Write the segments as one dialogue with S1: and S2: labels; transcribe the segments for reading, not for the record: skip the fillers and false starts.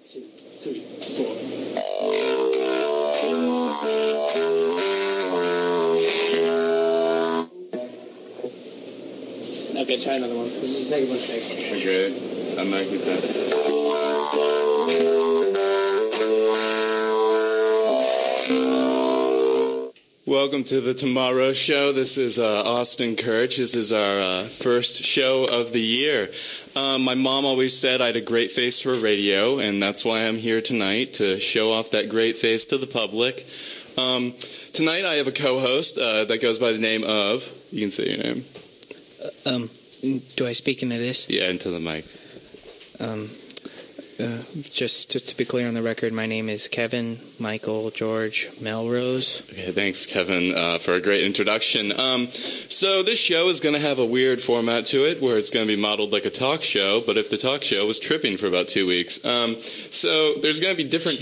S1: 2, 3, 4. Okay, try another one. Take a bunch of takes.
S2: Okay, I'm not with that. Welcome to the Tomorrow Show. This is Austin Kirch. This is our first show of the year. My mom always said I had a great face for radio, and that's why I'm here tonight, to show off that great face to the public. Tonight I have a co-host that goes by the name of... You can say your name.
S3: Do I speak into this?
S2: Yeah, into the mic.
S3: Just to be clear on the record, my name is Kevin Michael George Melrose.
S2: Okay, thanks, Kevin, for a great introduction. So this show is going to have a weird format to it, where it's going to be modeled like a talk show, but if the talk show was tripping for about 2 weeks. So there's going to be different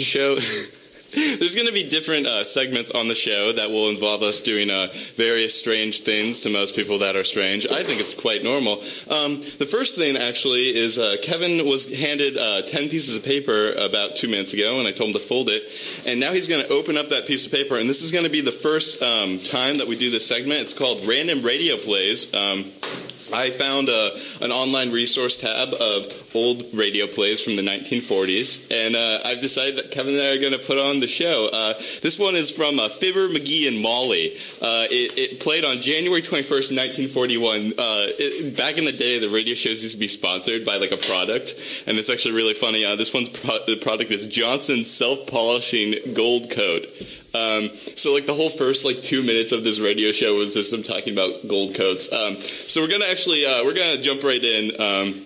S2: There's going to be different segments on the show that will involve us doing various strange things to most people that are strange. I think it's quite normal. The first thing, actually, is Kevin was handed 10 pieces of paper about 2 minutes ago, and I told him to fold it. And now he's going to open up that piece of paper, and this is going to be the first time that we do this segment. It's called Random Radio Plays. I found an online resource tab of old radio plays from the 1940s, and I've decided that Kevin and I are going to put on the show. This one is from Fibber, McGee, and Molly. It played on January 21st, 1941. Back in the day, the radio shows used to be sponsored by like a product, and it's actually really funny. This one's the product is Johnson's Self-Polishing Gold Coat. So like the whole first 2 minutes of this radio show was just them talking about gold coats. So we're gonna we're gonna jump right in.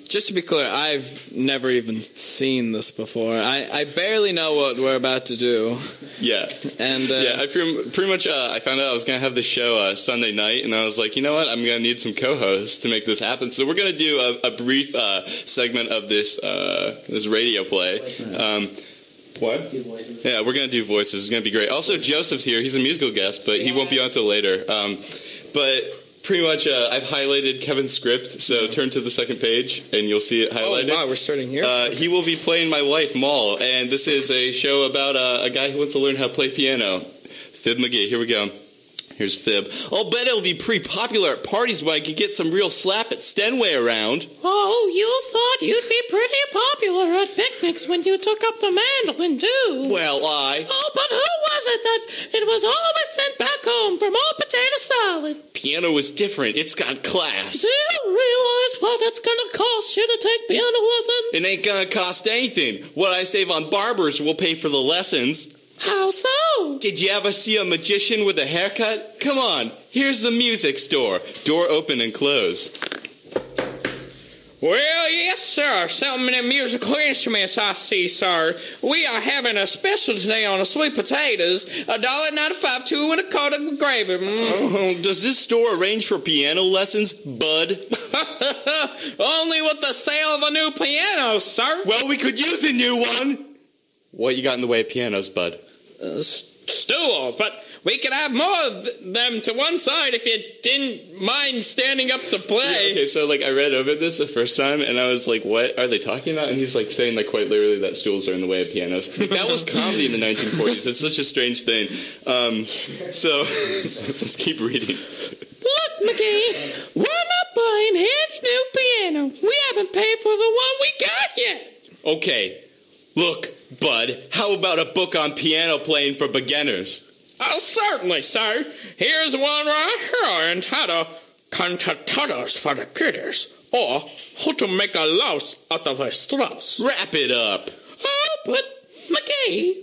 S4: Just to be clear, I've never even seen this before. I barely know what we're about to do.
S2: Yeah, and I pretty much I found out I was gonna have this show Sunday night, and I was like, you know what, I'm gonna need some co-hosts to make this happen. So we're gonna do a brief segment of this this radio play. What?
S1: Do voices.
S2: Yeah, we're going to do voices. It's going to be great. Also, Joseph's here. He's a musical guest, but he won't be on until later. But pretty much I've highlighted Kevin's script, so turn to the second page, and you'll see it highlighted.
S4: Oh, wow, we're starting here?
S2: He will be playing my wife, Maul, and this is a show about a guy who wants to learn how to play piano. Fib McGee, here we go. Here's Fib. I'll bet it'll be pretty popular at parties when I could get some real slap at Stenway around.
S5: Oh, you thought you'd be pretty popular at picnics when you took up the mandolin, too.
S2: Well,
S5: Oh, but who was it that it was always sent back home from old potato salad?
S2: Piano is different. It's got class.
S5: Do you realize what it's gonna cost you to take piano lessons?
S2: It ain't gonna cost anything. What I save on barbers will pay for the lessons.
S5: How so?
S2: Did you ever see a magician with a haircut? Come on, here's the music store. Door open and close.
S6: Well, yes, sir. So many musical instruments I see, sir. We are having a special today on the sweet potatoes. $1.95, 2 and a quarter with gravy.
S2: Does this store arrange for piano lessons, bud?
S6: Only with the sale of a new piano, sir.
S2: Well, we could use a new one. What you got in the way of pianos, bud?
S6: Stools, but we could have more of them to one side if you didn't mind standing up to play.
S2: Yeah, okay, so I read over this the first time, and I was like, what are they talking about? And he's saying quite literally that stools are in the way of pianos. That was comedy in the 1940s. It's such a strange thing. So let's keep reading.
S5: Look, McGee, we're not buying any new piano. We haven't paid for the one we got yet.
S2: Okay, look, bud, how about a book on piano playing for beginners?
S6: Oh, certainly, sir. Here's one right here entitled Cantatas for the Kiddies, or How to Make a Louse Out of a Strauss.
S2: Wrap it up.
S5: Oh, but, McGee,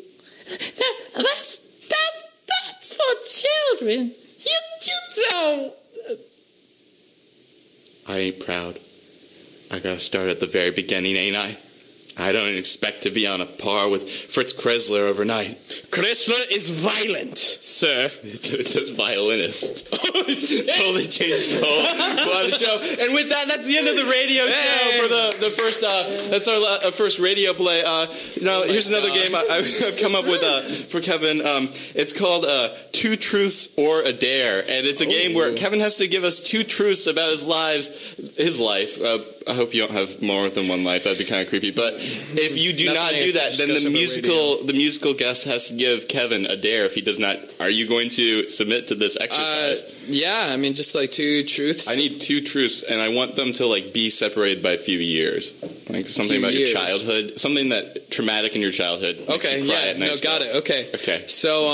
S5: that's for children. You don't...
S2: I ain't proud. I gotta start at the very beginning, ain't I? I don't expect to be on a par with Fritz Kreisler overnight.
S6: Kreisler is violent, sir.
S2: It says violinist. Totally changes the whole plot of the show. And with that, that's the end of the radio show for the first. That's our first radio play. Now here's another game I've come up with for Kevin. It's called Two Truths or a Dare, and it's a game where Kevin has to give us two truths about his life. I hope you don't have more than one life. That'd be kind of creepy. But if you do not do that, then the musical guest has to give Kevin a dare if he does not. Are you going to submit to this exercise?
S4: Yeah, I mean, just like 2 truths.
S2: I need 2 truths, and I want them to like be separated by a few years. Like something about your childhood, something that traumatic in your childhood.
S4: Okay, got it. Okay. So,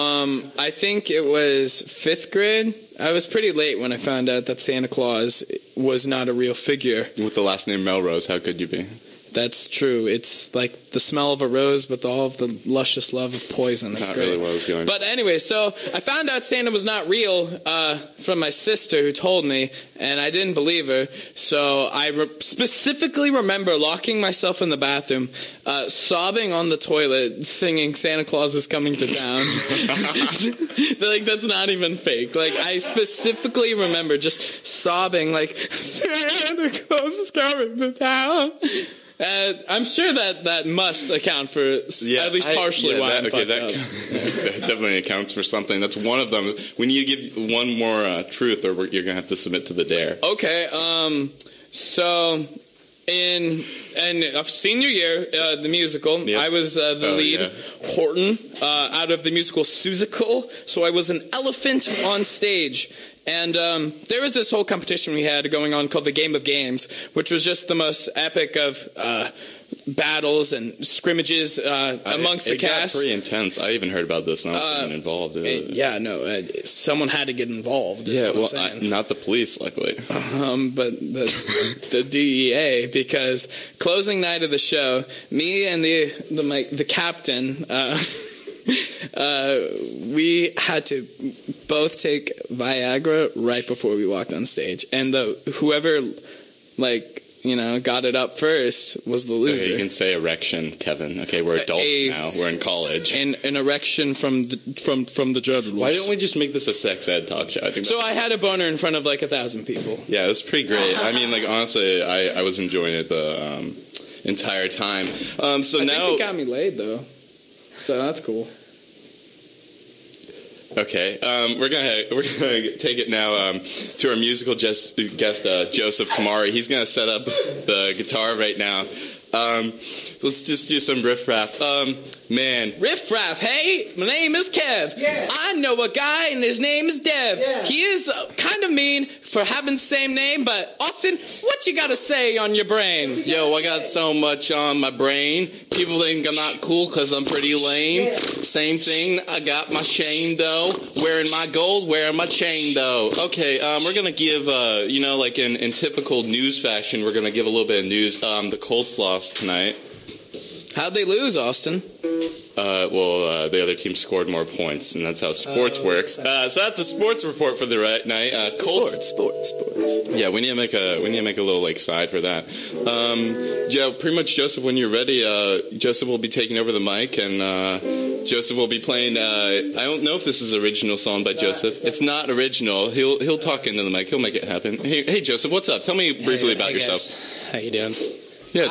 S4: I think it was 5th grade. I was pretty late when I found out that Santa Claus was not a real figure.
S2: With the last name Melrose, how could you be?
S4: That's true. It's like the smell of a rose, but all of the luscious love of poison. That's
S2: not
S4: great.
S2: really what I was going.
S4: But anyway, so I found out Santa was not real from my sister who told me, and I didn't believe her. So I specifically remember locking myself in the bathroom, sobbing on the toilet, singing "Santa Claus is coming to town." Like that's not even fake. Like I specifically remember just sobbing, like Santa Claus is coming to town. I'm sure that must account for at least partially why I'm fucked up.
S2: That definitely accounts for something. That's one of them. We need to give one more truth, or you're going to have to submit to the dare.
S4: Okay. So in senior year, the musical, I was the lead, Horton, out of the musical Seussical. So I was an elephant on stage. And there was this whole competition we had going on called the Game of Games, which was just the most epic of battles and scrimmages amongst the cast.
S2: It got pretty intense. I even heard about this, and I wasn't involved.
S4: Someone had to get involved.
S2: Not the police, luckily.
S4: But the DEA, because closing night of the show, me and the captain. We had to both take Viagra right before we walked on stage, and whoever got it up first was the loser.
S2: Okay, you can say erection, Kevin. Okay, we're adults now. We're in college.
S4: An erection from the journalists.
S2: Why don't we just make this a sex ed talk show?
S4: I had a boner in front of 1,000 people.
S2: Yeah, it was pretty great. I mean, honestly, I was enjoying it the entire time. I think
S4: it got me laid though. So that's cool.
S2: Okay, we're gonna take it now to our musical guest Joseph Komari. He's gonna set up the guitar right now. Let's just do some riff-raff.
S4: Riff-raff, hey, my name is Kev. Yeah. I know a guy and his name is Dev. Yeah. He is kind of mean for having the same name, but Austin, what you gotta say on your brain?
S2: Yo, I got so much on my brain. People think I'm not cool because I'm pretty lame. Yeah. Same thing, I got my chain though. Wearing my gold, wearing my chain though. Okay, we're gonna give, in typical news fashion, we're gonna give a little bit of news. The Colts lost tonight.
S4: How'd they lose, Austin?
S2: The other team scored more points, and that's how sports works. So that's a sports report for the night. Colts.
S4: Sports.
S2: Yeah, we need to make a little side for that. Pretty much, Joseph, when you're ready, Joseph will be taking over the mic, and Joseph will be playing. I don't know if this is an original song by Joseph. It's not original. He'll talk into the mic. He'll make it happen. Hey, Joseph, what's up? Tell me briefly about yourself.
S3: How you doing?
S2: Yeah.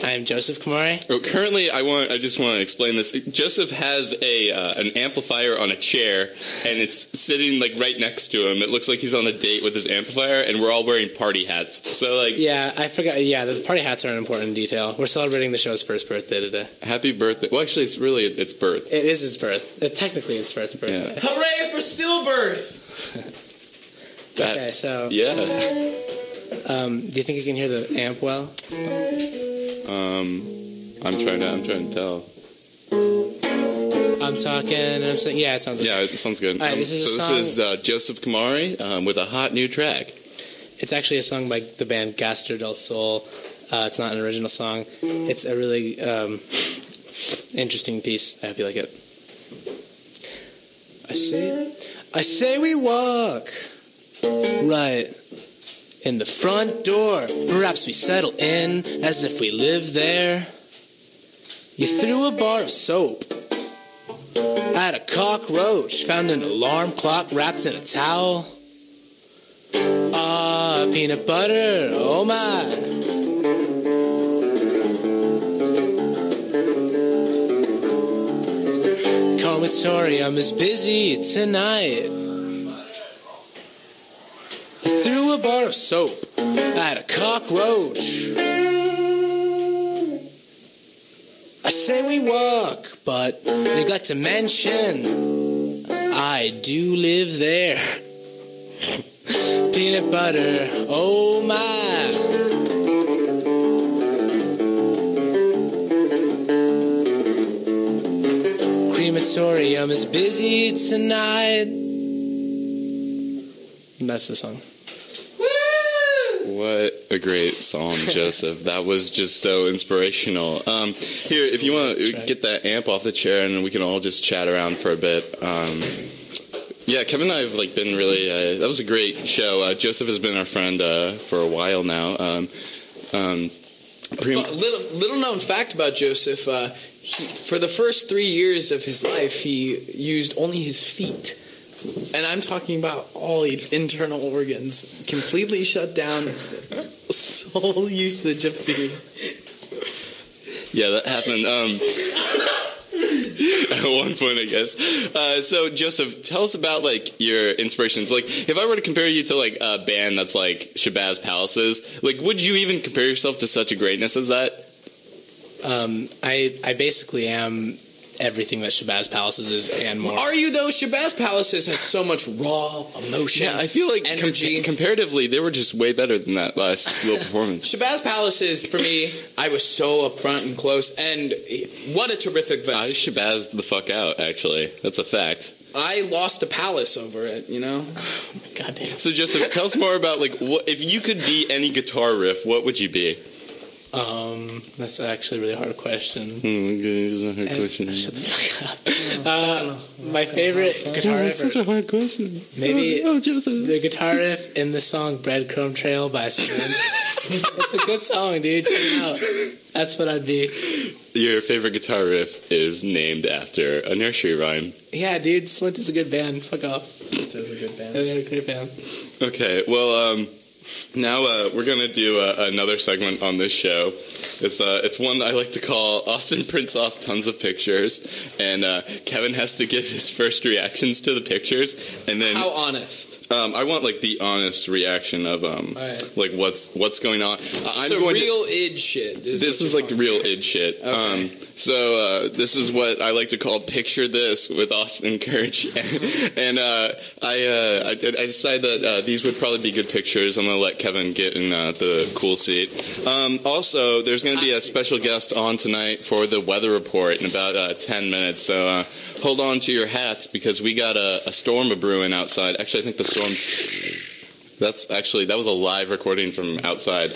S3: I'm Joseph Komari.
S2: Currently, I just want to explain this. Joseph has an amplifier on a chair, and it's sitting right next to him. It looks like he's on a date with his amplifier, and we're all wearing party hats. So
S3: yeah, I forgot. Yeah, the party hats are an important detail. We're celebrating the show's first birthday today.
S2: Happy birthday! Well, actually, it's birth.
S3: It is his birth. Technically, it's first birthday.
S2: Yeah.
S4: Hooray for stillbirth!
S3: Okay, so
S2: yeah.
S3: Do you think you can hear the amp well?
S2: I'm trying to tell.
S3: I'm talking, and I'm saying, yeah, it sounds good.
S2: Yeah, it sounds good.
S3: All right, this is
S2: Joseph Komari with a hot new track.
S3: It's actually a song by the band Gaster del Sol. It's not an original song. It's a really interesting piece. I hope you like it. I say we walk right in the front door. Perhaps we settle in as if we live there. You threw a bar of soap at a cockroach, found an alarm clock wrapped in a towel. Peanut butter, oh my. Comatorium is busy tonight. You threw a bar of soap cockroach. I say we walk, but neglect to mention I do live there. Peanut butter, oh my. Crematorium is busy tonight. That's the song.
S2: What a great song, Joseph. That was just so inspirational. Here, if you want to get that amp off the chair and we can all just chat around for a bit. Yeah, Kevin and I have been really, that was a great show. Joseph has been our friend for a while now.
S4: Little known fact about Joseph, for the first 3 years of his life, he used only his feet. And I'm talking about all internal organs. Completely shut down. Sole usage of feet.
S2: Yeah, that happened at one point, I guess. So, Joseph, tell us about, your inspirations. If I were to compare you to, a band that's like Shabazz Palaces, would you even compare yourself to such a greatness as that?
S3: I basically am everything that Shabazz Palaces is and more.
S4: Are you, though? Shabazz Palaces has so much raw emotion.
S2: Yeah, I feel like
S4: energy.
S2: Comparatively, they were just way better than that last little performance.
S4: Shabazz Palaces, for me, I was so upfront and close, and what a terrific vest.
S2: I shabazzed the fuck out, actually. That's a fact.
S4: I lost a palace over it, you know?
S3: God damn.
S2: So, Joseph, tell us more about, what if you could be any guitar riff, what would you be?
S3: That's actually a really hard question.
S2: Shut
S3: the fuck up. My favorite guitar riff.
S2: That's such a hard question.
S3: Maybe
S2: Joseph.
S3: the guitar riff in the song Breadcrumb Trail by Sin. It's a good song, dude. Check it out. That's what I'd be.
S2: Your favorite guitar riff is named after a nursery rhyme.
S3: Yeah, dude. Slint is a good band. Fuck off.
S4: Slint is a good band.
S3: They're a great band.
S2: Okay, well, now we're going to do another segment on this show. It's one I like to call Austin prints off tons of pictures, and Kevin has to give his first reactions to the pictures, and then
S4: how honest?
S2: I want the honest reaction of what's going on.
S4: Real id shit.
S2: This is the real id shit.
S4: Okay.
S2: So this is what I like to call Picture This with Austin Kirch. And I decided that these would probably be good pictures. I'm going to let Kevin get in the cool seat. Also, there's going to be a special guest on tonight for the weather report in about 10 minutes. So hold on to your hats because we got a storm a-brewing outside. Actually, I think the storm... That was a live recording from outside.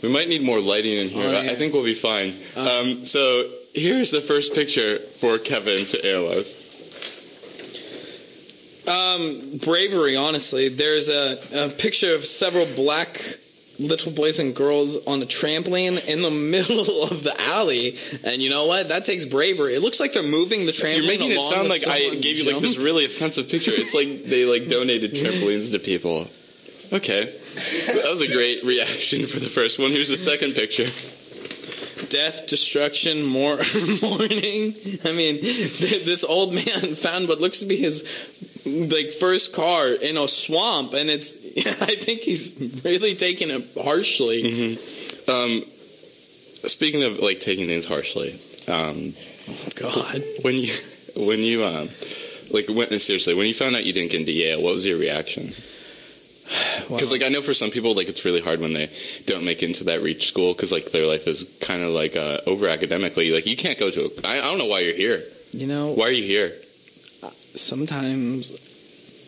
S2: We might need more lighting in here.
S4: Oh, yeah.
S2: I think we'll be fine. So here's the first picture for Kevin to analyze.
S4: Bravery, honestly. There's a picture of several black little boys and girls on a trampoline in the middle of the alley. And you know what? That takes bravery. It looks like they're moving the trampoline.
S2: You're making it sound like I gave you this really offensive picture. It's like they donated trampolines to people. Okay. That was a great reaction for the first one. Here's the second picture.
S4: Death, destruction, mourning. I mean, this old man found what looks to be his first car in a swamp, and I think he's really taking it harshly.
S2: Mm-hmm. Speaking of taking things harshly,
S4: God,
S2: when you seriously, when you found out you didn't get into Yale, what was your reaction? Because I know for some people it's really hard when they don't make it into that reach school because their life is kind of over academically. You can't go to I don't know why you're here.
S4: You know,
S2: why are you here?
S4: Sometimes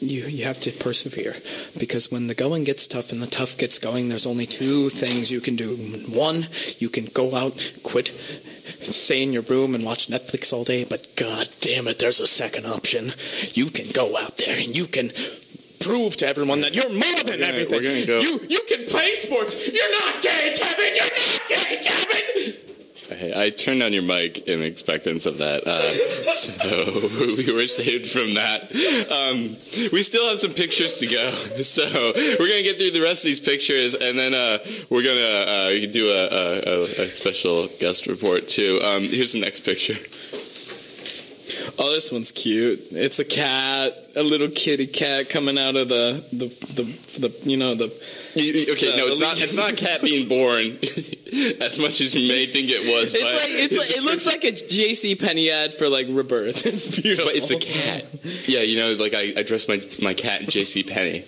S4: you have to persevere because when the going gets tough and the tough gets going, there's only two things you can do. One, you can go out, quit, stay in your room and watch Netflix all day. But God damn it, there's a second option. You can go out there and you can prove to everyone that you're more than everything.
S2: We're gonna go.
S4: You can play sports. You're not gay, Kevin. You're not gay, Kevin.
S2: Hey, I turned on your mic in expectance of that, so we were saved from that. We still have some pictures to go, so we're going to get through the rest of these pictures, and then we're going to do a special guest report, too. Here's the next picture.
S4: Oh, this one's cute. It's a cat, a little kitty cat coming out of the
S2: It's not a cat being born as much as you may think it was.
S4: It looks like a JCPenney ad for like rebirth. It's beautiful.
S2: But it's a cat. Yeah, like I dressed my cat in JCPenney.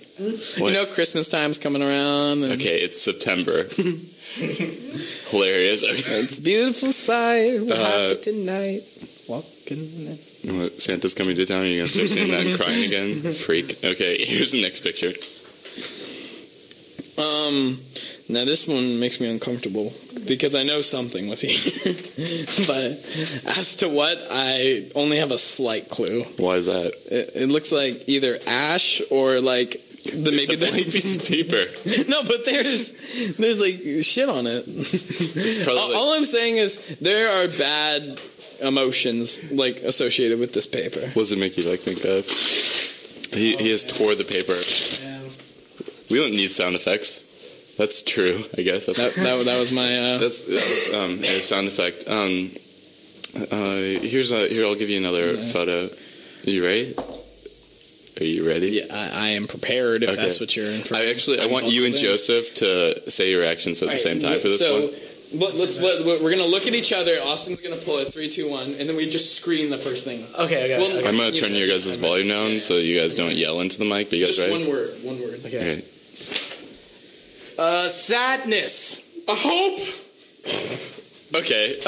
S4: Christmas time's coming around. And
S2: okay, it's September. Hilarious. Okay.
S4: It's a beautiful sight. We're happy tonight. Walking in the night.
S2: Santa's coming to town. Are you gonna start saying that and crying again? Freak. Okay, here's the next picture.
S4: Now this one makes me uncomfortable because I know something was here, but as to what, I only have a slight clue.
S2: Why is that?
S4: It looks like either ash or like maybe the
S2: piece of paper.
S4: No, but there's like shit on it. All I'm saying is there are bad emotions like associated with this paper.
S2: What does it make you think of? He has tore the paper. We don't need sound effects. That's true, I guess. That
S4: was my.
S2: That was a sound effect. Here, I'll give you another photo. Are you ready?
S4: Yeah, I am prepared. If that's what you're in for.
S2: I want you and Joseph to say your reactions at the same time for this one.
S4: We're gonna look at each other. Austin's gonna pull it 3, 2, 1, and then we just scream the first thing.
S3: Okay.
S2: I'm gonna turn your guys' volume down so you guys don't yell into the mic. But you guys
S4: just
S2: ready?
S4: One word.
S2: Okay.
S4: Sadness.
S6: A hope.
S2: Okay.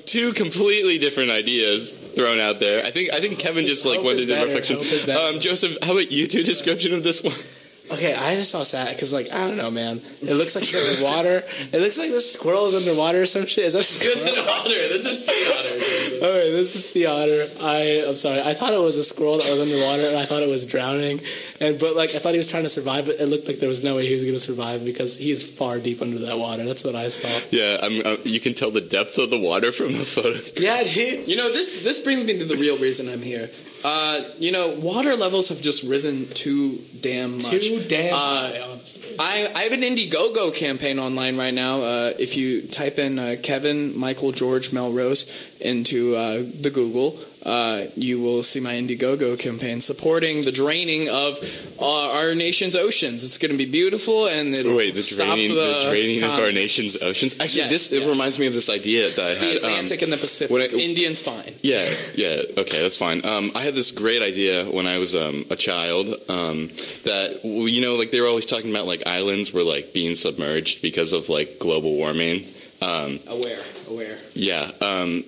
S2: Two completely different ideas thrown out there. I think Kevin just wanted to do reflection. Joseph, how about you do a description of this one?
S3: Okay, I just saw sad because, I don't know, man. It looks like you're underwater. It looks like this squirrel is underwater or some shit. Is that a squirrel?
S4: It's an otter. That's a sea otter.
S3: All right, this is a sea otter. I'm sorry. I thought it was a squirrel that was underwater, and I thought it was drowning. But I thought he was trying to survive, but it looked like there was no way he was going to survive because he's far deep under that water. That's what I saw.
S2: Yeah, you can tell the depth of the water from the photo.
S3: Yeah, dude.
S4: This brings me to the real reason I'm here. Water levels have just risen too damn much.
S3: Too damn high, honestly.
S4: I have an Indiegogo campaign online right now. If you type in Kevin, Michael, George, Melrose into the Google, you will see my Indiegogo campaign supporting the draining of our nation's oceans. It's going to be beautiful, and it'll
S2: the draining of our nation's oceans. Actually, it reminds me of this idea that I had.
S4: The Atlantic and the Pacific. Indian's fine.
S2: Yeah. Okay, that's fine. I had this great idea when I was a child that they were always talking about islands were being submerged because of global warming.
S4: Aware.
S2: Yeah.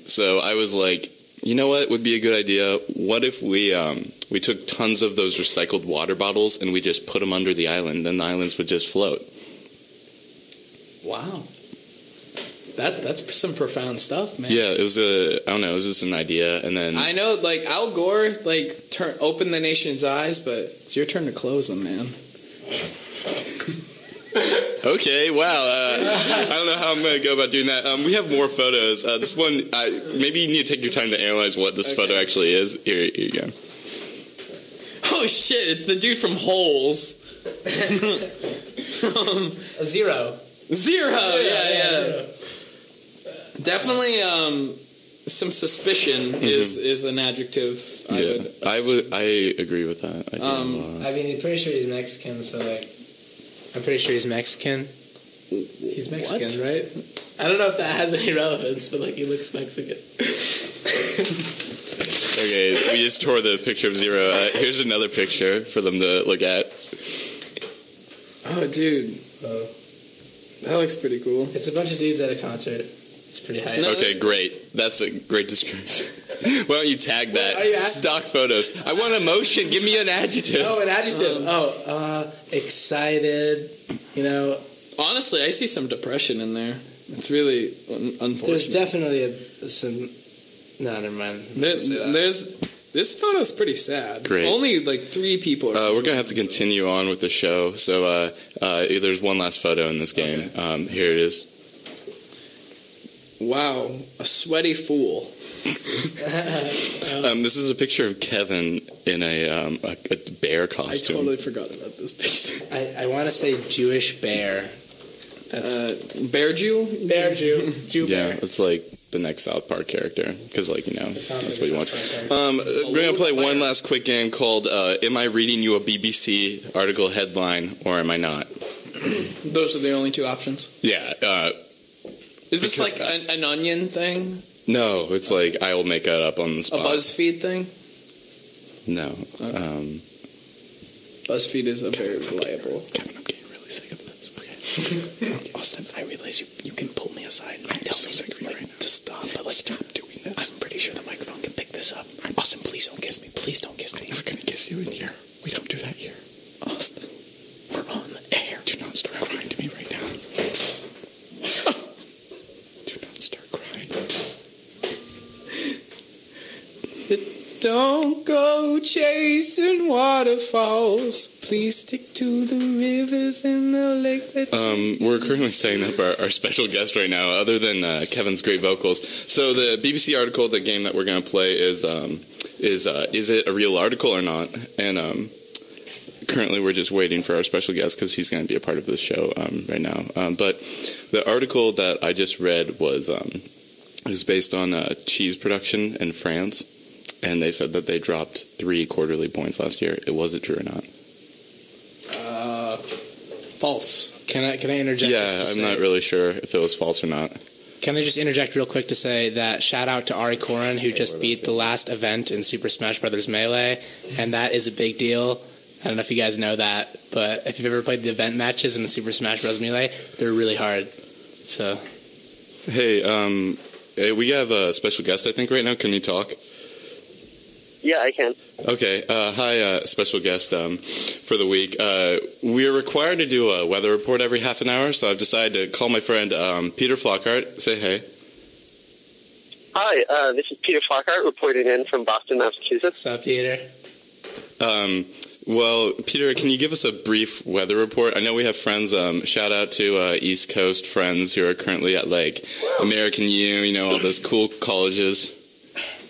S2: So I was like, you know what would be a good idea? What if we took tons of those recycled water bottles and we just put them under the island, and the islands would just float?
S4: Wow. That's some profound stuff, man.
S2: Yeah, it was it was just an idea, and then
S4: I know, Al Gore, open the nation's eyes, but it's your turn to close them, man.
S2: Okay, wow. I don't know how I'm going to go about doing that. We have more photos. This one, maybe you need to take your time to analyze what this photo actually is. Here you go.
S4: Oh shit! It's the dude from Holes.
S3: A zero.
S4: Yeah. Definitely, some suspicion is an adjective.
S2: I agree with that.
S3: I'm pretty sure he's Mexican, so I'm pretty sure he's Mexican. He's Mexican, right? I don't know if that has any relevance, but he looks Mexican.
S2: Okay, we just tore the picture of Zero. Here's another picture for them to look at.
S4: Oh, dude. That looks pretty cool.
S3: It's a bunch of dudes at a concert. It's pretty high.
S2: Okay, great. That's a great description. Why don't you tag that?
S3: Are you asking?
S2: Stock photos. I want emotion. Give me an adjective.
S3: Oh, an adjective. Excited.
S4: Honestly, I see some depression in there. It's really unfortunate.
S3: There's definitely some. No, never mind.
S4: This photo's pretty sad.
S2: Great.
S4: Only 3 people.
S2: We're gonna have to continue on with the show. So there's one last photo in this game.
S4: Okay.
S2: Here it is.
S4: Wow, a sweaty fool.
S2: This is a picture of Kevin in a bear costume.
S4: I totally forgot about this picture.
S3: I want to say Jewish bear.
S4: Bear Jew?
S1: Bear Jew. Jew
S2: Yeah,
S1: Bear.
S2: it's like the next South Park character, because, like, that's
S1: sounds
S2: what
S1: like
S2: you
S1: a
S2: want.
S1: South Park character.
S2: We're going to play one last quick game called Am I Reading You a BBC Article Headline, or Am I Not?
S4: Those are the only two options.
S2: Yeah.
S4: Is this
S2: because,
S4: like an Onion thing?
S2: No, it's like I will make it up on the
S4: A
S2: spot.
S4: BuzzFeed thing?
S2: No.
S4: BuzzFeed is a very reliable.
S2: Kevin, I'm getting really sick of this. Okay.
S3: Austin, I realize you can pull me aside and tell me to stop, but
S2: Stop doing this.
S3: I'm pretty sure the microphone can pick this up. Austin, please don't kiss me. Please don't kiss me.
S2: I'm not going to kiss you in here. We don't do that here.
S3: Austin, we're on the air.
S2: Do not start crying to me right now. Do not start crying.
S4: Don't go chasing waterfalls. Please stick to the rivers and the lakes.
S2: We're currently setting up our special guest right now, other than Kevin's great vocals. So the BBC article, the game that we're going to play is it a real article or not? And currently we're just waiting for our special guest because he's going to be a part of this show right now. But the article that I just read was based on cheese production in France. And they said that they dropped 3 quarterly points last year. Was it true or not?
S3: False. Can I interject?
S2: Yeah, I'm not really sure if it was false or not.
S3: Can I just interject real quick to say that shout out to Ari Koren, who just beat the last event in Super Smash Bros. Melee, and that is a big deal. I don't know if you guys know that, but if you've ever played the event matches in the Super Smash Bros. Melee, they're really hard. So,
S2: Hey, we have a special guest, I think, right now. Can you talk?
S7: Yeah, I can.
S2: Okay. Hi, special guest for the week. We are required to do a weather report every half an hour, so I've decided to call my friend Peter Flockhart. Say hey.
S7: Hi, this is Peter Flockhart reporting in from Boston, Massachusetts.
S3: what's up, Peter?
S2: Well, Peter, can you give us a brief weather report? I know we have friends. Shout out to East Coast friends who are currently at, like, American U, all those cool colleges.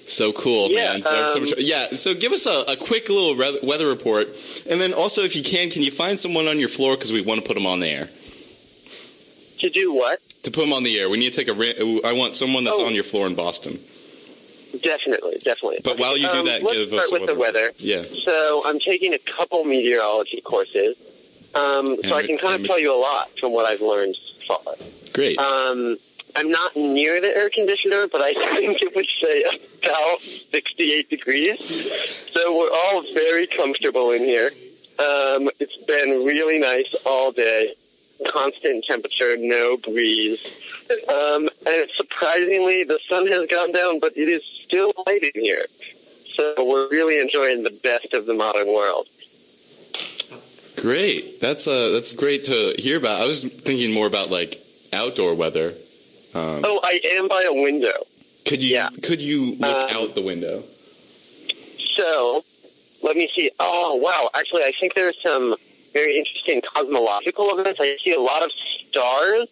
S2: So cool,
S7: Yeah,
S2: man. So give us a quick little weather report. And then also, if you can you find someone on your floor because we want to put them on the air?
S7: To do what?
S2: To put them on the air. We need to take I want someone that's on your floor in Boston.
S7: Definitely.
S2: But while you do that,
S7: let's
S2: give us
S7: start with the weather.
S2: Yeah.
S7: So I'm taking a couple meteorology courses, so I can kind of tell you a lot from what I've learned so far.
S2: Great.
S7: I'm not near the air conditioner, but I think it would say about 68 degrees. So we're all very comfortable in here. It's been really nice all day. Constant temperature, no breeze. And surprisingly, the sun has gone down, but it is still light in here. So we're really enjoying the best of the modern world.
S2: Great. That's great to hear about. I was thinking more about, like, outdoor weather.
S7: I am by a window.
S2: Could you look out the window?
S7: So, let me see. Oh, wow. Actually, I think there's some very interesting cosmological events. I see a lot of stars.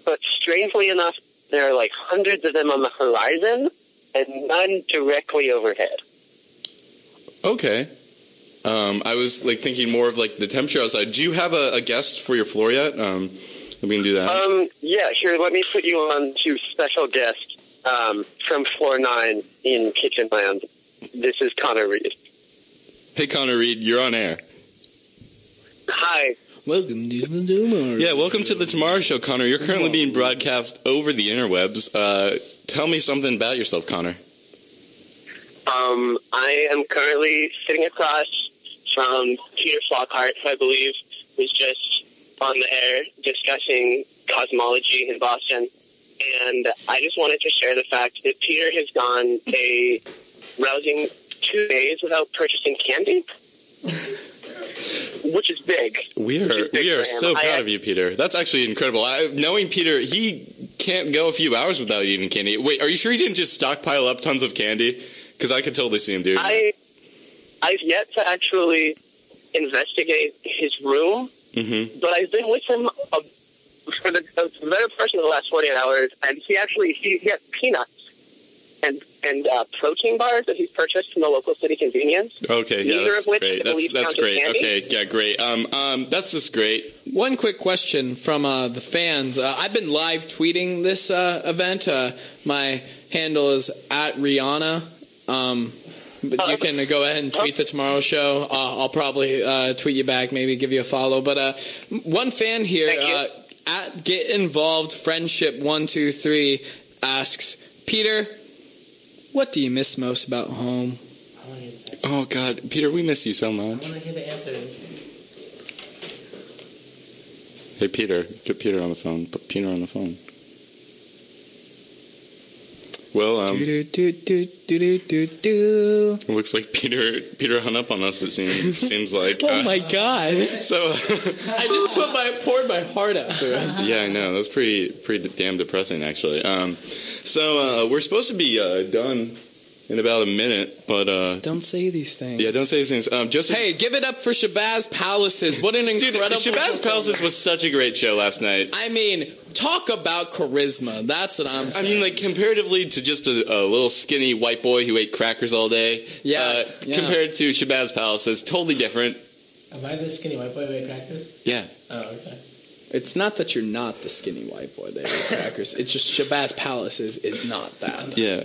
S7: But strangely enough, there are like hundreds of them on the horizon and none directly overhead.
S2: Okay. I was thinking more of the temperature outside. Do you have a guest for your floor yet? We can do that.
S7: Yeah, sure. Let me put you on to special guest from floor 9 in Kitchen Land. This is Connor Reed.
S2: Hey, Connor Reed, you're on air.
S7: Hi.
S3: Welcome to the Tomorrow.
S2: Yeah, welcome to the Tomorrow Show, Connor. You're currently being broadcast over the interwebs. Tell me something about yourself, Connor.
S7: I am currently sitting across from Peter Flockhart, who I believe was just on the air discussing cosmology in Boston. And I just wanted to share the fact that Peter has gone a rousing 2 days without purchasing candy, which is big.
S2: We are so proud of you, Peter. That's actually incredible. Knowing Peter, he can't go a few hours without eating candy. Wait, are you sure he didn't just stockpile up tons of candy? Because I could totally see him doing that.
S7: I've yet to actually investigate his room, but I've been with him for the better portion of the last 48 hours, and he has peanuts and protein bars that he's purchased from the local city convenience.
S2: Okay, yeah,
S7: Neither
S2: that's
S7: of which
S2: great.
S7: I believe
S2: That's
S7: count as
S2: great.
S7: candy.
S2: Okay, yeah, great. That's just great.
S4: One quick question from the fans. I've been live tweeting this event. My handle is @Rihanna. But you can go ahead and tweet the Tomorrow Show. I'll probably tweet you back, maybe give you a follow. But one fan here, at Get Involved Friendship 123, asks, Peter, what do you miss most about home?
S2: Oh, God. Peter, we miss you so much.
S3: I want to hear the answer.
S2: Hey, Peter. Get Peter on the phone. Put Peter on the phone. Well, it looks like Peter hung up on us, it seems like.
S4: Oh, my God.
S2: So
S4: I just poured my heart out to it.
S2: Yeah, I know. That's pretty damn depressing, actually. So we're supposed to be done in about a minute, but
S4: don't say these things.
S2: Yeah, don't say these things. Joseph,
S4: hey, give it up for Shabazz Palaces. What an incredible...
S2: Dude, Shabazz Palaces was such a great show last night.
S4: I mean, talk about charisma. That's what I'm saying.
S2: I mean, like, comparatively to just a little skinny white boy who ate crackers all day, compared to Shabazz Palaces, totally different.
S3: Am I the skinny white boy who ate crackers?
S2: Yeah.
S3: Oh, okay.
S4: It's not that you're not the skinny white boy that ate crackers. It's just Shabazz Palaces is not that.
S2: Yeah.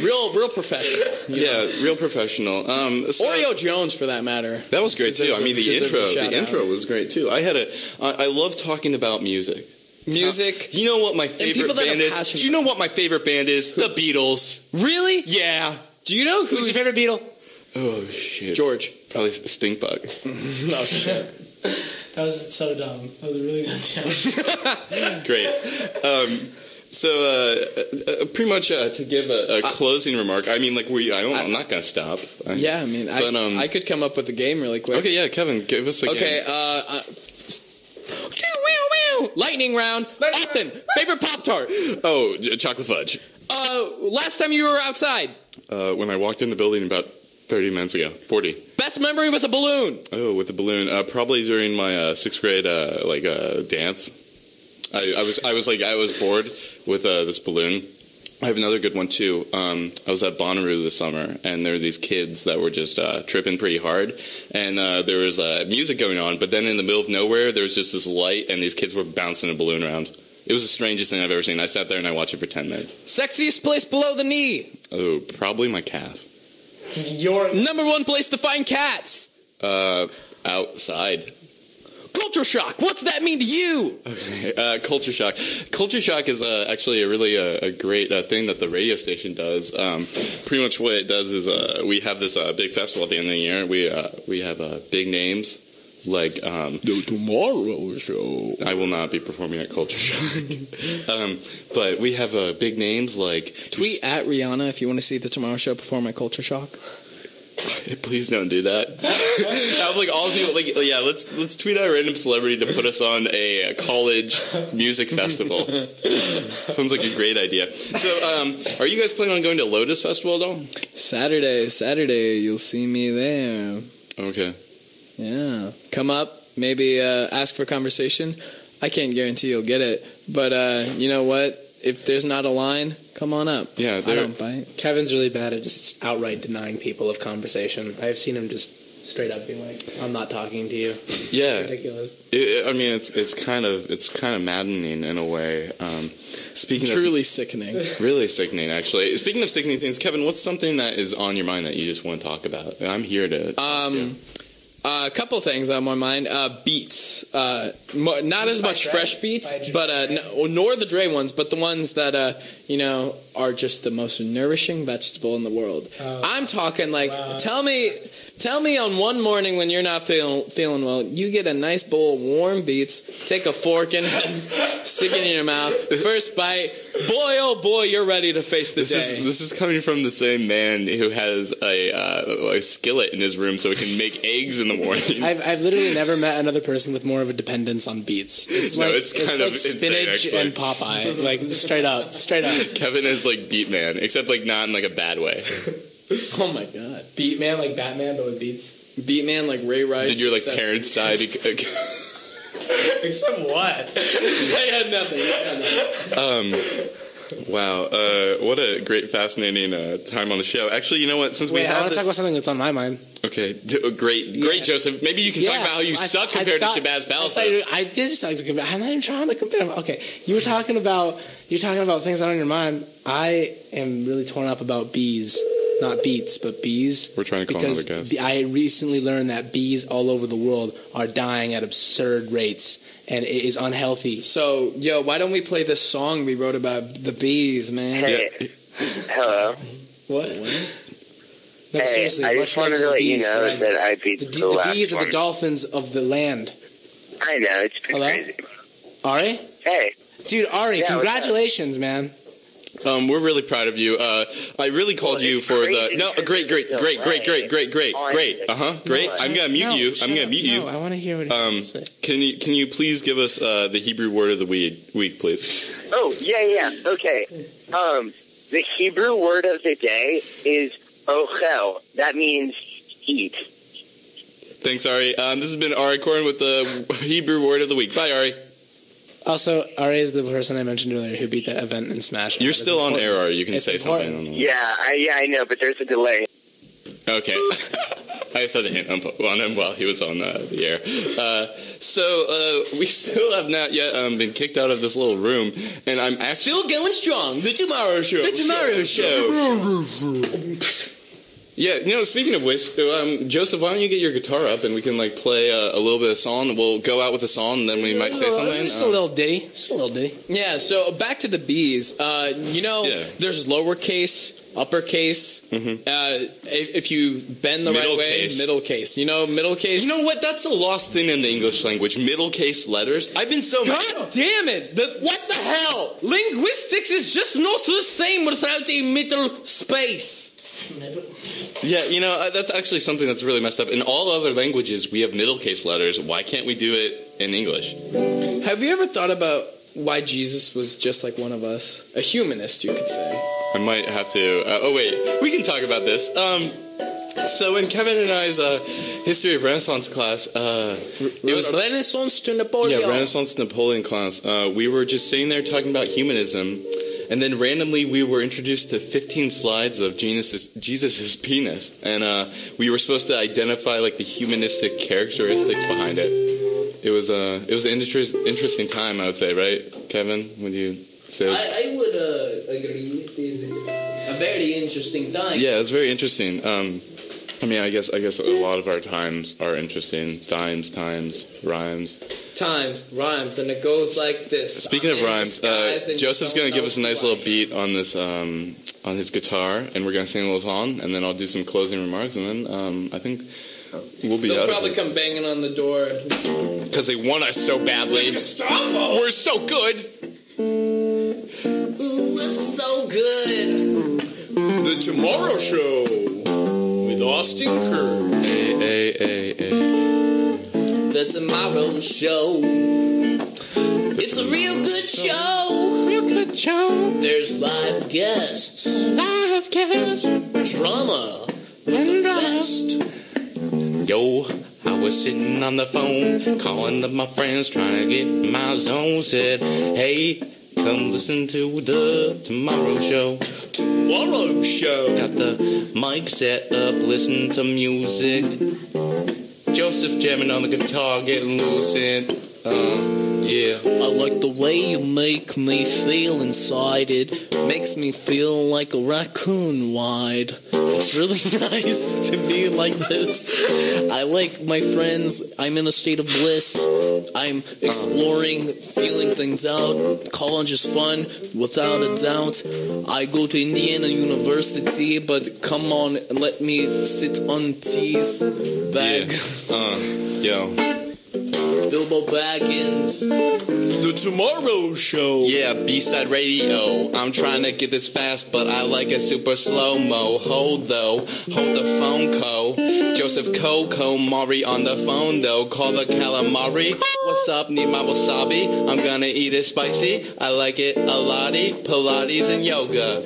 S4: Real professional.
S2: Yeah, real professional.
S4: Oreo Jones, for that matter.
S2: That was great too. I mean, the intro was great too. I love talking about music.
S4: Music.
S2: You know what my favorite band is? Do you know what my favorite band is? The Beatles.
S4: Really?
S2: Yeah.
S4: Do you know
S3: who's your favorite Beatle?
S2: Oh shit.
S4: George.
S2: Probably Stinkbug.
S4: No shit.
S3: That was so dumb. That was a really good joke.
S2: Great. Pretty much to give a closing remark. I mean, like I'm not gonna stop.
S4: I could come up with a game really quick.
S2: Okay, yeah, Kevin, give us a game.
S4: Okay. Lightning round. Austin, favorite Pop-Tart?
S2: Oh, chocolate fudge.
S4: Last time you were outside?
S2: When I walked in the building about 30 minutes ago. 40.
S4: Best memory with a balloon?
S2: Oh, with a balloon. Probably during my 6th grade dance. I was bored with this balloon. I have another good one too. I was at Bonnaroo this summer, and there were these kids that were just tripping pretty hard, and there was music going on, but then in the middle of nowhere, there was just this light, and these kids were bouncing a balloon around. It was the strangest thing I've ever seen. I sat there and I watched it for 10 minutes.
S4: Sexiest place below the knee?
S2: Oh, probably my calf.
S4: Your number one place to find cats?
S2: Outside.
S4: Culture shock. What's that mean to you?
S2: Okay, culture shock. Culture shock is actually a really great thing that the radio station does. Pretty much what it does is we have this big festival at the end of the year. We have big names like
S4: The Tomorrow Show.
S2: I will not be performing at Culture Shock. But we have big names like...
S4: Tweet at Rihanna if you want to see The Tomorrow Show perform at Culture Shock.
S2: Please don't do that. I'm like all people let's tweet out a random celebrity to put us on a college music festival. Sounds like a great idea. So, are you guys planning on going to Lotus Festival at all?
S4: Saturday, you'll see me there.
S2: Okay.
S4: Yeah. Come up, maybe ask for conversation. I can't guarantee you'll get it, but you know what? If there's not a line, come on up.
S2: Yeah,
S4: I don't bite.
S3: Kevin's really bad at just outright denying people of conversation. I've seen him just straight up being like, "I'm not talking to you."
S2: Yeah,
S3: it's ridiculous.
S2: It's kind of maddening in a way.
S4: Truly sickening.
S2: Really sickening, actually. Speaking of sickening things, Kevin, what's something that is on your mind that you just want to talk about? I'm here to.
S4: A couple things on my mind. Beets. Not as much fresh beets, but nor the Dre ones, but the ones that are just the most nourishing vegetable in the world. I'm talking like, tell me on one morning when you're not feeling well, you get a nice bowl of warm beets, take a fork and stick it in your mouth. First bite, boy, oh boy, you're ready to face the day.
S2: This is coming from the same man who has a skillet in his room so he can make eggs in the morning.
S3: I've literally never met another person with more of a dependence on beets. It's like spinach
S2: insane,
S3: and Popeye, like straight up.
S2: Kevin is like Beat Man, except like not in like a bad way.
S4: Oh my god.
S3: Beat Man like Batman, but with beats?
S4: Beat Man like Ray Rice.
S2: Did your like parents' side...
S3: Except what?
S4: I had nothing.
S2: Wow, what a great, fascinating time on the show. Actually, you know what? Since we
S3: Wait, I
S2: have
S3: want to talk about something that's on my mind.
S2: Okay, great, Joseph. Maybe you can talk about how you suck compared to Shabazz Palaces.
S3: I did suck to compare. I'm not even trying to compare them. Okay, you're talking about things that are on your mind. I am really torn up about bees. Not beets, but bees.
S2: We're trying to call another guest.
S3: I recently learned that bees all over the world are dying at absurd rates, and it is unhealthy.
S4: So, yo, why don't we play this song we wrote about the bees, man?
S7: Hey, hello.
S3: What? No,
S7: Hey,
S3: seriously,
S7: I
S3: much
S7: just wanted
S3: thanks
S7: to let
S3: the
S7: you
S3: bees
S7: know
S3: for-
S7: that I beat the last
S3: bees are
S7: one.
S3: the dolphins of the land.
S7: I know, it's been
S3: Hello?
S7: crazy.
S3: Ari?
S7: Hey,
S3: Dude, Ari,
S7: Yeah, what's
S3: congratulations, man.
S2: We're really proud of you. I really called you for the great. I'm gonna mute you. I'm gonna mute you.
S3: No, I want to hear what he has to say.
S2: Can you please give us the Hebrew word of the week, please?
S7: oh, yeah, okay. The Hebrew word of the day is ochel. That means eat.
S2: Thanks, Ari. This has been Ari Korn with the Hebrew word of the week. Bye, Ari.
S3: Also, Ari is the person I mentioned earlier who beat that event in Smash.
S2: You're still on air, Ari. You can
S3: It's
S2: say
S3: important.
S2: something.
S7: Yeah, I know, but there's a delay.
S2: Okay. I saw the hint on him while he was on the air. We still have not yet been kicked out of this little room, and I'm actually
S4: Still going strong. The Tomorrow Show.
S2: Yeah, speaking of which, Joseph, why don't you get your guitar up and we can play a little bit of song. We'll go out with a song and then we might say something.
S3: Just a little ditty.
S4: Yeah, so back to the bees. There's lowercase, uppercase.
S2: Mm-hmm.
S4: If you bend the
S2: Middle
S4: right way,
S2: case.
S4: middle case. Middle case.
S2: You know what? That's a lost thing in the English language. Middle case letters. I've been so
S4: God damn it! What the hell? Linguistics is just not the same without a middle space.
S2: Yeah, that's actually something that's really messed up. In all other languages, we have middle case letters. Why can't we do it in English?
S4: Have you ever thought about why Jesus was just like one of us? A humanist, you could say.
S2: I might have to. We can talk about this. So in Kevin and I's history of Renaissance class, it was
S4: Renaissance to Napoleon.
S2: Yeah, Renaissance Napoleon class. We were just sitting there talking about humanism, and then randomly we were introduced to 15 slides of Jesus' penis, and we were supposed to identify the humanistic characteristics behind it. It was an interesting time, I would say, right, Kevin? Would you say?
S4: I would agree. It is a very interesting time.
S2: Yeah, it's very interesting. I guess a lot of our times are interesting. Times, rhymes.
S4: Times, rhymes, and it goes like this.
S2: Speaking of rhymes, Joseph's going to give us a nice little beat on this on his guitar, and we're going to sing a little song, and then I'll do some closing remarks, and then I think we'll be out.
S4: They'll probably come banging on the door.
S2: Because they want us so badly. We're so good.
S4: Ooh, we're so good. The Tomorrow Show with Austin Kerr.
S2: Hey.
S4: The Tomorrow Show. It's a real good show. There's live guests. Drama. And fest.
S2: Yo, I was sitting on the phone, calling up my friends, trying to get my zone. Said, hey, come listen to the Tomorrow Show.
S4: Tomorrow Show.
S2: Got the mic set up, listen to music. Joseph jamming on the guitar, getting loose and, yeah.
S4: I like the way you make me feel inside. It makes me feel like a raccoon wide. It's really nice to be like this. I like my friends. I'm in a state of bliss. I'm exploring, feeling things out. College is fun, without a doubt. I go to Indiana University, but come on, let me sit on T's bag.
S2: Yo.
S4: Bilbo Baggins. The Tomorrow Show.
S2: Yeah, B-side radio. I'm trying to get this fast, but I like it super slow-mo. Hold the phone, Joseph Komari on the phone, though. Call the calamari. What's up, need my wasabi? I'm gonna eat it spicy. I like it a lottie. Pilates and yoga.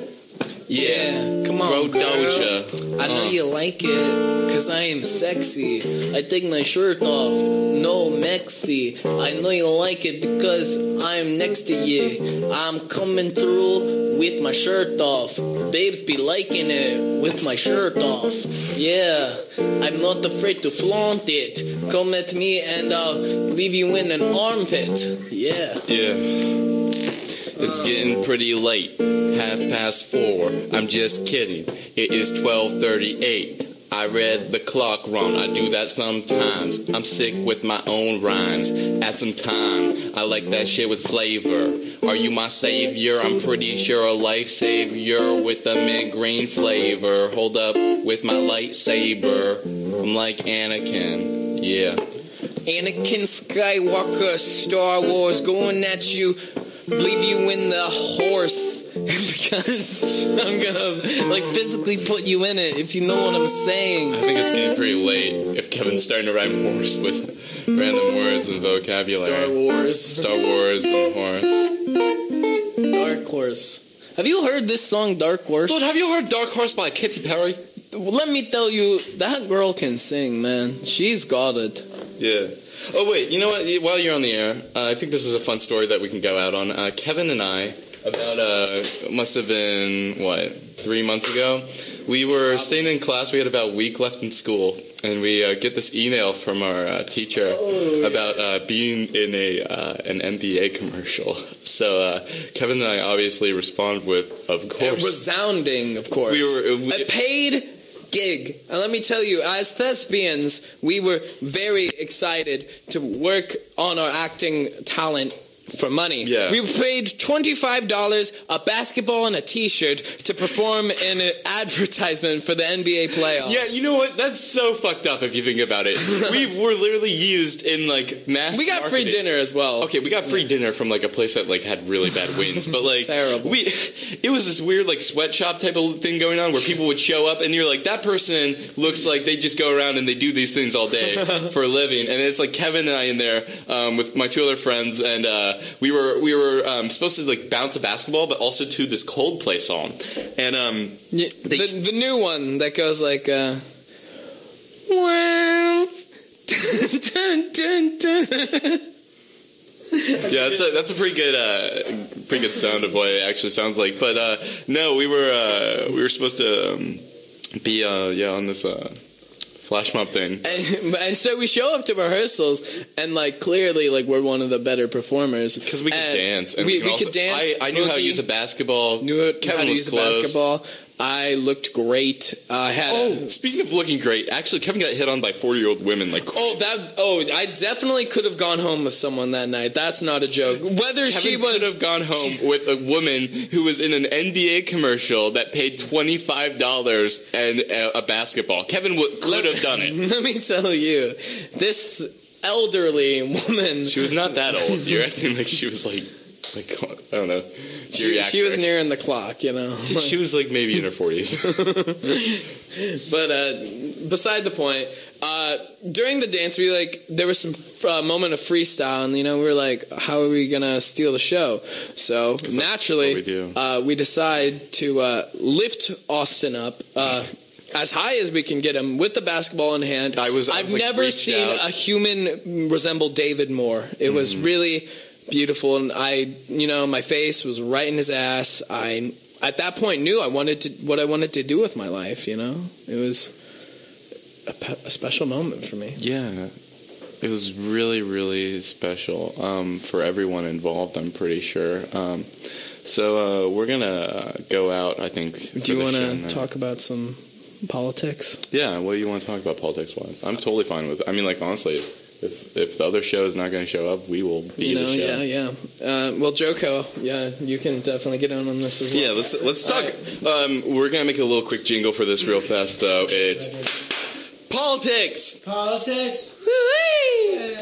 S4: Yeah, come on, girl.
S2: Doja.
S4: I know you like it, cause I am sexy. I take my shirt off, no Mexi. I know you like it because I'm next to you. I'm coming through
S3: with my shirt off. Babes be liking it with my shirt off. Yeah, I'm not afraid to flaunt it. Come at me and I'll leave you in an armpit. Yeah.
S2: Yeah. It's getting pretty late. 4:30. I'm just kidding. It is 12:38. I read the clock wrong. I do that sometimes. I'm sick with my own rhymes. Add some time. I like that shit with flavor. Are you my savior? I'm pretty sure a life savior with a mint green flavor. Hold up with my lightsaber. I'm like Anakin. Yeah.
S3: Anakin Skywalker, Star Wars, going at you. Leave you in the horse. Because I'm gonna physically put you in it, if you know what I'm saying.
S2: I think it's getting pretty late if Kevin's starting to rhyme horse with random words and vocabulary. Star Wars and horse.
S3: Dark Horse. Have you heard this song, Dark Horse?
S2: Dude, have you heard Dark Horse by Katy Perry?
S3: Well, let me tell you, that girl can sing, man. She's got it.
S2: Yeah. Oh, wait, you know what? While you're on the air, I think this is a fun story that we can go out on. Kevin and I, about, must have been, 3 months ago, we were sitting in class. We had about a week left in school, and we get this email from our teacher about being in an NBA commercial. So Kevin and I obviously respond with, of course.
S3: Resounding, of course. A paid gig. And let me tell you, as thespians, we were very excited to work on our acting talent for money.
S2: Yeah.
S3: We paid $25, a basketball and a t-shirt to perform in an advertisement for the NBA playoffs.
S2: Yeah, you know what? That's so fucked up if you think about it. We were literally used in mass
S3: We got
S2: marketing.
S3: free dinner as well.
S2: Okay, we got free dinner from a place that had really bad winds, but
S3: terrible.
S2: It was this weird sweatshop type of thing going on where people would show up and you're like, that person looks like they just go around and they do these things all day for a living, and it's Kevin and I in there with my two other friends, and we were supposed to bounce a basketball, but also to this Coldplay song, and
S3: the new one that goes well, dun, dun, dun.
S2: Yeah, that's a pretty good sound of what it actually sounds like. But no, we were supposed to be on this flash mob thing,
S3: and so we show up to rehearsals, and clearly we're one of the better performers
S2: because we could dance. And
S3: we could dance.
S2: I knew how to use a basketball.
S3: Kevin was close. Basketball. I looked great.
S2: Speaking of looking great, actually, Kevin got hit on by 40-year-old women.
S3: I definitely could have gone home with someone that night. That's not a joke. Whether
S2: Kevin could have gone home with a woman who was in an NBA commercial that paid $25 and a basklebasketball. Kevin could have done it.
S3: Let me tell you, this elderly woman.
S2: She was not that old. You're acting like she was I don't know.
S3: She was nearing the clock, you know.
S2: She was maybe in her 40s.
S3: But beside the point, during the dance, there was some moment of freestyle, and we were how are we gonna steal the show? So naturally, we decide to lift Austin up. As high as we can get him with the basketball in hand. I've never seen a human resemble David more. It was really beautiful, and my face was right in his ass. I at that point knew what I wanted to do with my life. It was a special moment for me.
S2: Yeah, it was really, really special for everyone involved, I'm pretty sure. So we're gonna go out, I think.
S3: Do you want to talk about some politics?
S2: Yeah, what do you want to talk about politics-wise? I'm totally fine with it. I mean, honestly, if the other show is not going to show up, we will be the show.
S3: Yeah. Well, Joko, you can definitely get on this as well.
S2: Yeah, let's talk. Right. We're going to make a little quick jingle for this real fast, though. It's politics.
S3: Politics.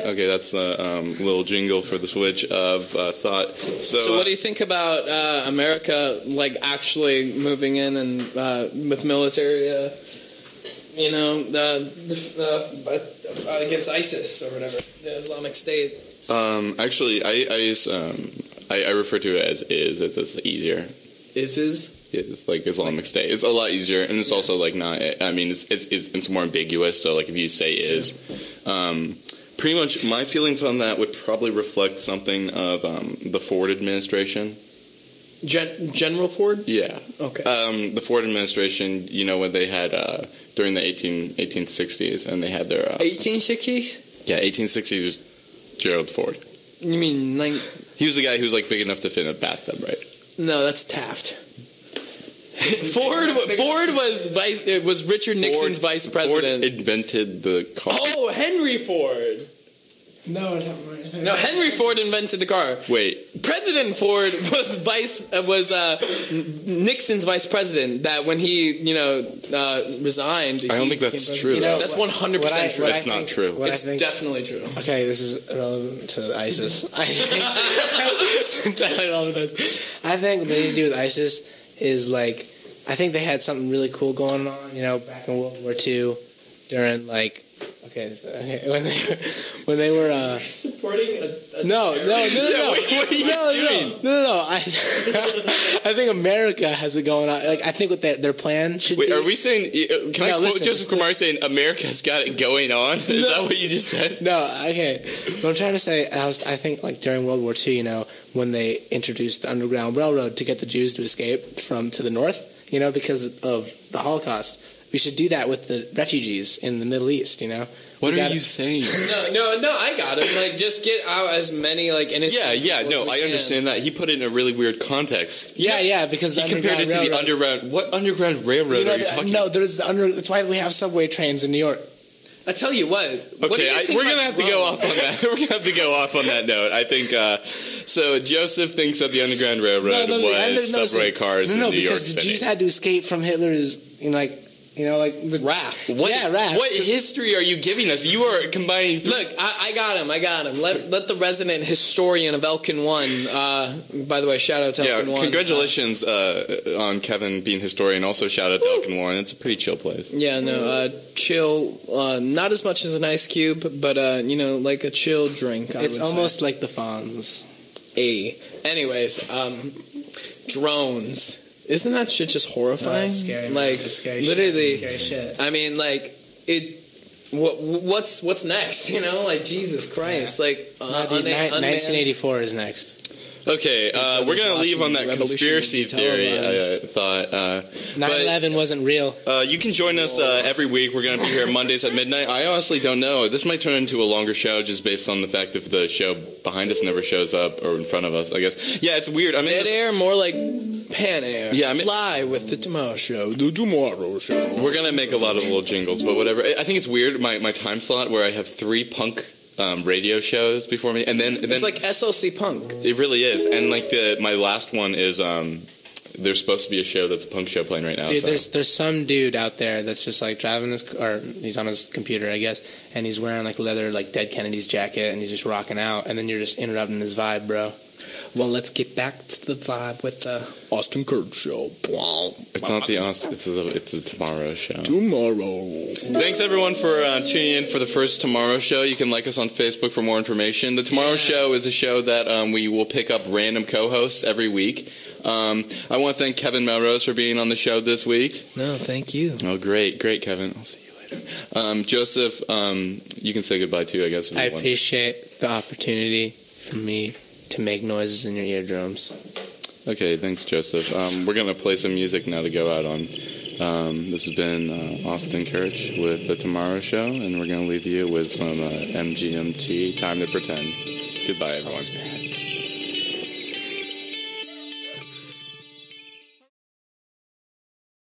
S2: Okay, that's a little jingle for the switch of thought. So
S3: what do you think about America, actually moving in and with military? Against ISIS or whatever, the Islamic State.
S2: Actually, I refer to it as is. It's easier.
S3: Is?
S2: It's Islamic State. It's a lot easier, and it's also not. I mean, it's more ambiguous. So if you say is, pretty much my feelings on that would probably reflect something of the Ford administration.
S4: General Ford?
S2: Yeah.
S4: Okay.
S2: The Ford administration, you know, when they had during the 1860s, and they had their
S4: 1860s?
S2: Yeah, 1860s was Gerald Ford.
S4: You mean
S2: He was the guy who was like big enough to fit in a bathtub, right?
S4: No, that's Taft. Ford was Richard Nixon's vice president.
S2: Ford invented the car.
S4: Oh, Henry Ford.
S1: No,
S4: Henry Ford invented the car.
S2: Wait.
S4: President Ford was Nixon's vice president. That when he resigned.
S2: I don't think that's true.
S4: That's 100% true.
S2: That's not true.
S4: It's definitely true.
S3: Okay, this is relevant to ISIS. It's entirely relevant to ISIS. I think what they need to do with ISIS is like, I think they had something really cool going on, back in World War II during like. When they were
S4: supporting a
S3: no.
S2: What are you doing?
S3: No. I think America has it going on. Like I think what their plan should be.
S2: Wait, are we saying? Can I quote
S3: listen,
S2: Joseph Komari saying America's got it going on? Is that what you just said?
S3: No, okay. What I'm trying to say, I think like during World War II, when they introduced the Underground Railroad to get the Jews to escape to the north, because of the Holocaust. We should do that with the refugees in the Middle East,
S2: What are you saying?
S4: No, I got it. Like, just get out as many, like, innocent
S2: no, I understand that. He put it in a really weird context.
S3: Yeah, because
S2: he compared it to the Underground... What Underground Railroad are you talking about?
S3: No, that's why we have subway trains in New York.
S4: I tell you what.
S2: Okay, we're going to have to go off on that. We're going to have to go off on that note. I think... So Joseph thinks that the Underground Railroad was subway cars in New York City.
S3: No, because the Jews had to escape from Hitler's, the
S4: wrath.
S3: Wrath.
S2: What history are you giving us? You are combining...
S4: Look, I got him. Let the resident historian of Elkin 1, by the way, shout out to Elkin 1.
S2: Congratulations on Kevin being historian. Also shout out to Elkin 1. It's a pretty chill place.
S4: Yeah, no, chill, not as much as an ice cube, but, like a chill drink,
S3: It's almost like the Fonz.
S4: Anyways, drones. Isn't that shit just horrifying?
S3: That's scary.
S4: Like,
S3: scary
S4: literally,
S3: shit. Scary shit.
S4: I mean, like, what's next? Like, Jesus Christ. Yeah. Like,
S3: 1984 is next.
S2: Okay, we're going to leave on that conspiracy theory thought.
S3: 9/11 wasn't real.
S2: You can join us every week. We're going to be here Mondays at midnight. I honestly don't know. This might turn into a longer show just based on the fact if the show behind us never shows up or in front of us, I guess. Yeah, it's weird.
S4: Dead air, more like pan air.
S2: Yeah,
S4: Fly with the Tomorrow Show. The Tomorrow Show.
S2: We're going to make a lot of little jingles, but whatever. I think it's weird, my time slot where I have 3 punk radio shows before me, and then
S4: it's like SLC Punk.
S2: It really is, and like my last one is there's supposed to be a show that's a punk show playing right now.
S3: Dude, there's some dude out there that's just like driving his car, or he's on his computer, I guess, and he's wearing like leather, like Dead Kennedy's jacket, and he's just rocking out, and then you're just interrupting his vibe, bro. Well, let's get back to the vibe with the Austin Kurd Show.
S2: It's not the Austin. It's a Tomorrow Show.
S4: Tomorrow.
S2: Thanks everyone for tuning in for the first Tomorrow Show. You can like us on Facebook for more information. The Tomorrow Show is a show that we will pick up random co-hosts every week. I want to thank Kevin Melrose for being on the show this week.
S4: No, thank you.
S2: Oh, great, Kevin. I'll see you later. Joseph, you can say goodbye too, I guess.
S3: I appreciate the opportunity for me to make noises in your eardrums.
S2: Okay, thanks, Joseph. We're going to play some music now to go out on. This has been Austin Kirch with The Tomorrow Show, and we're going to leave you with some MGMT, Time to Pretend. Goodbye, everyone.